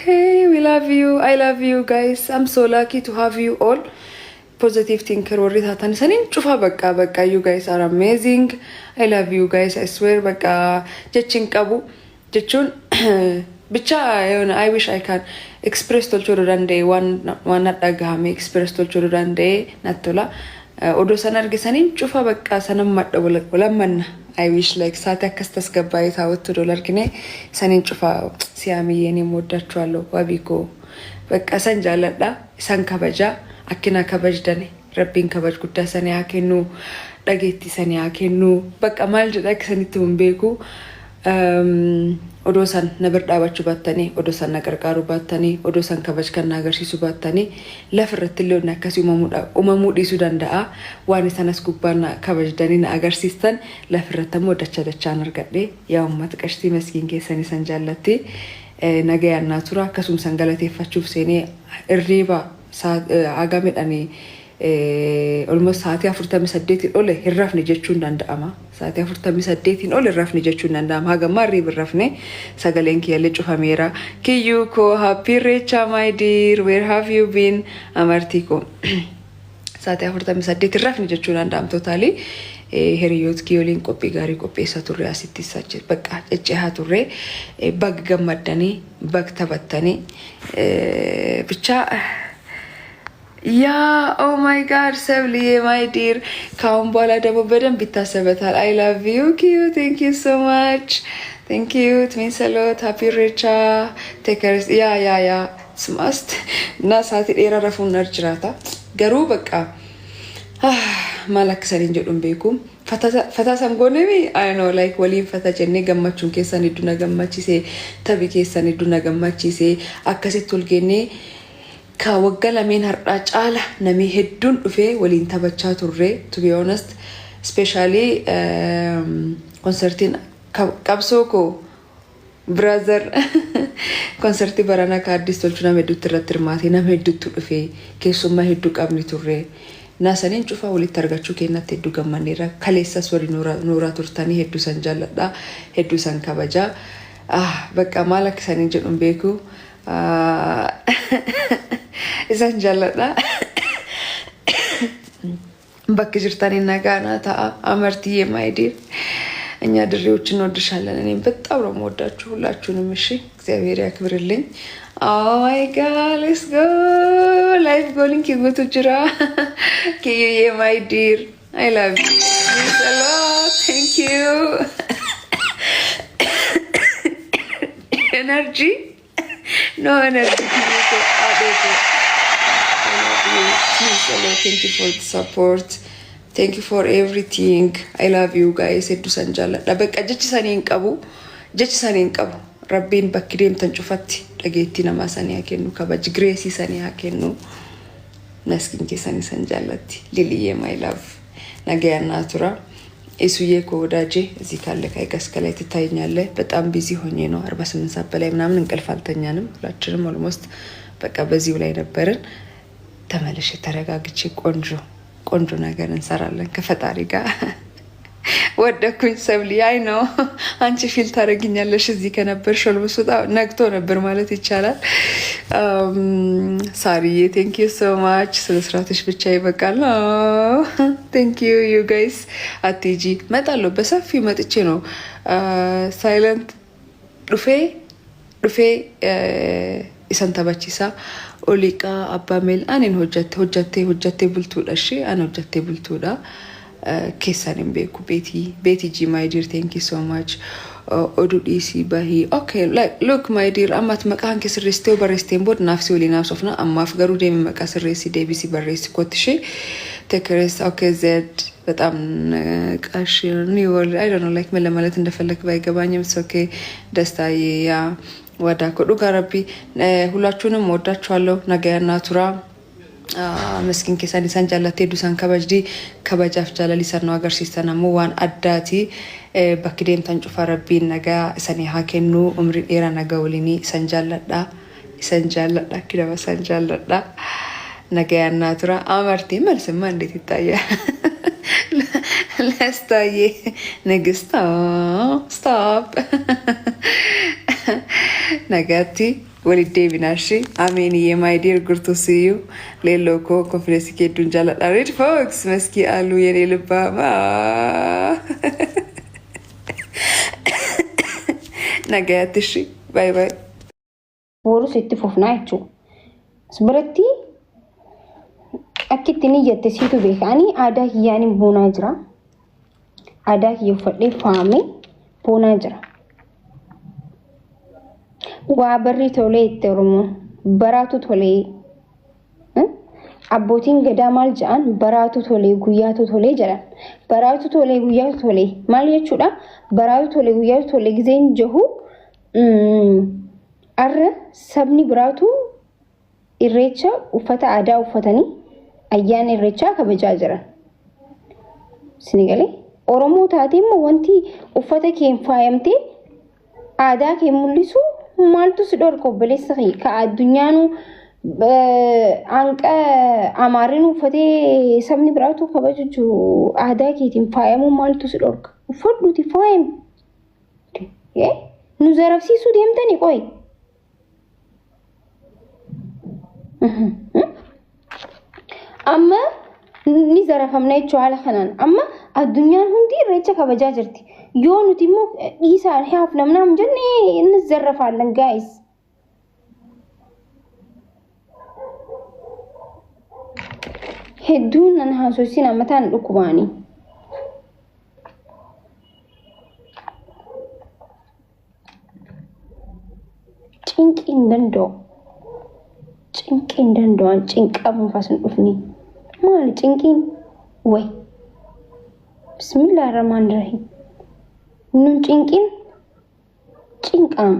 Okay, we love you. I love you guys. I'm so lucky to have you all. Positive thinker warri taatan sanin cufa bakka you guys are amazing. I love you guys. I swear bakka jechin qabu jechun bicha I wish I can express tolchuru dande one dhagahame express tolchuru dande nattola odo san argisanin cufa bakka sanam madda walamanna I wish like saate akkas tasgabbaay taawattu dolarkine sanin cufa siyaamiye ni moddaachwallo wabiko bakka san jaaladha san kabaja akkina kabajdane rabbiin kabaj guddaa sani haa kennu dhageetti sani haa kennu bakka maal jedha akka sanitti hin beeku odoo san na bir dhaabachuu baattanii odoo san na gargaaruu baattanii odoo san kabaj kan na agarsiisuu baattanii lafirratti illee onni akkasii uumamuu dhiisuu danda'a waan isanas gubbaan kabajdanii na agarsiistan lafirratti ammoo dachaan argadhe yaa uummata qashtii maskiin keessanii san jaallatti nagayaan naa tura akkasuma san galateeffachuuf seenee irriiba agamedhani almost saati 48 ole hirrafne jechuun danda'ama saati 48 ole hirrafne jechuun danda'ama hagamma riib hirrafne sagaleen kiyalle cufameera kiyuko happy recha my dear where have you been amartiko saati 48 hirrafne jechuun danda'am totally heriyot kiyolin qophii gaarii qopheessa turre asitti sachi bakka cecceha turre bag gammadani bag tabattani bicha Yeah, oh my God, Sabli, my dear. Kaumbola dabo bedam bitasabatal. I love you, Q. Thank you so much. Thank you. It means a lot. Happy Richa. Take care. Yeah. It's must. Na saati era rafun narjrata. Garu baka. Malak sarin jodum beku. Fata samgonemi. I know, like walin fata jenne gammachun keessan iduna gammachise. Tabi keessan iduna gammachise. Akkasit tulgene. Ka waggala men har'a caala nami heddun dhufe waliin taphachaa turre to be honest especially concertin qabsoo ko brother concerti barana ka addis tolchu nama hedduutti irratti hirmaate nama hedduutti dhufe keessummaa hedduu qabni turre naasaniin cufa walitti argachuu kennatti hedduu gammanneera kaleessas wali nuura turtanii hedduu san jaalladha hedduu san kabaja bakka maal akka saniin jedhuun beeku isan jaalladha bakki jirtanii nagaana ta'a amartiye my dear እኛ ድሬዎችን እንወድሻለን እኔም በጣም ነው የምወዳችሁ ሁላችሁንም እሺ እግዚአብሔር ያክብርልኝ oh my god let's go live going to go to jira kiye my dear I love you thanks a lot thank you energy no energy thank you for the support thank you for everything I love you guys eddu sanjala dabqa jechi sanin qabu rabbin bakkidem tan cufatti dhageetti nama sani hakennu kabaj grace sani hakennu naskin ke sani sanjalatti liliye my love nagaya natura እሱዬ ኮዳጄ እዚህ ካለ ካይቀስከላይ ትታይኛለ በጣም ቢዚ ሆኜ ነው 48 ሰዓት በላይ ምናምን እንቅልፍ አልተኛንም ሁላችንም ኦልሞስት በቃ በዚሁ ላይ ነበርን ተመለሽ ተረጋግቼ ቆንጆ ነገር እንሰራለን ከፈጣሪ ጋር ወደኩኝ ሰብሊ አይ ነው አንቺ ፊል ታረግኛለሽ እዚህ ከነበር ሾልብሱ ነግቶ ነበር ማለት ይቻላል ሳሪዬ thank you so much ስለስራትሽ ብቻ ይበቃል thank you guys አትጂ መጣለው በሰፊው መጥቼ ነው ሳይለንት ዱፌ ኢሰንታባቺሳ ኦሊቃ አባሜል አኔን ሆጀቴ ቡልቱዳ እሺ አኔ ሆጀቴ ቡልቱዳ kesanim beku beti ji my dear thank you so much odu disi bahi okay like look my dear amat makan ke sirresteo barresten bod nafsi wali nafsofna amma afgaru dem maka sirresi debisi barresi kotshi tekres okay z በጣም ቃሽ ነው I don't know like ማለት እንደፈለክ ባይገባኝም it's okay ደስታዬ ያ ወዳ ኮዱ ጋራቢ ሁላችሁንም ወዳችኋለሁ ነገያና ቱራ መስኪን ከሳኒ sanjallate dusan kabajdi kabajaf jalali sanno agarsiisana mo wan addati bakkidem tan cufa rabbin naga sani hakennu umri dheera naga walini sanjalladha kidaba sanjalladha naga yanna tura amarti malsema እንዴት ይታያል ለስታዬ ንግስታ stop nagatti walidee binaashi ameeniyee my dear good to see you leelloo koo konfidensi keedduun jaaladha Red Fox maskii aluu yenee libbaa nagatti shi bye bye Boru sitti fufnaa jechuudha. Asbiratti akkitti niyyatte siitu beekanii aadaa kiyyaaniin boonaa jira. Aadaa kiyya uffadhee faamee boonaa jira. Waa barri tolee itti Oromoon baraatu tolee. Abbootiin gadaa maal jedhan baraatu tolee guyyaatu tolee jedhan. Baraatu tolee guyyaatu tolee maal jechuudha? Baraatu tolee guyyaatu tolee gizeen jahu arra sabni biraatu irreecha uffata aadaa uffatanii ayyaana irreechaa kabajaa jiran. Sinigalee Oromoo taatee immoo wanti uffata keen faayamtee aadaa kee mul'isu maaltu si dhorka obboleessa ka addunyaanu anqa amaariin uffatee sabni biraatu kabaju aadaa keetiin faayamuu maaltu si dhorka uffadhuuti faayam nu zarafsiisuu deemtanii qoy amma ni zarafamna jechuun haala kanaan amma addunyaan hundi irreecha kabajaa jirti yoo nuti immoo dhiisaan haaf namnaam jenne inni zarrafaallan gaa'is hedduun nan haasofsiin ammataan dhukkubaanii cinqiin danda'u cinqiin danda'an cinqamuun fasin dhufni maali cinqiin way bismillahirrahmanirrahim nun cinqiin cinqaam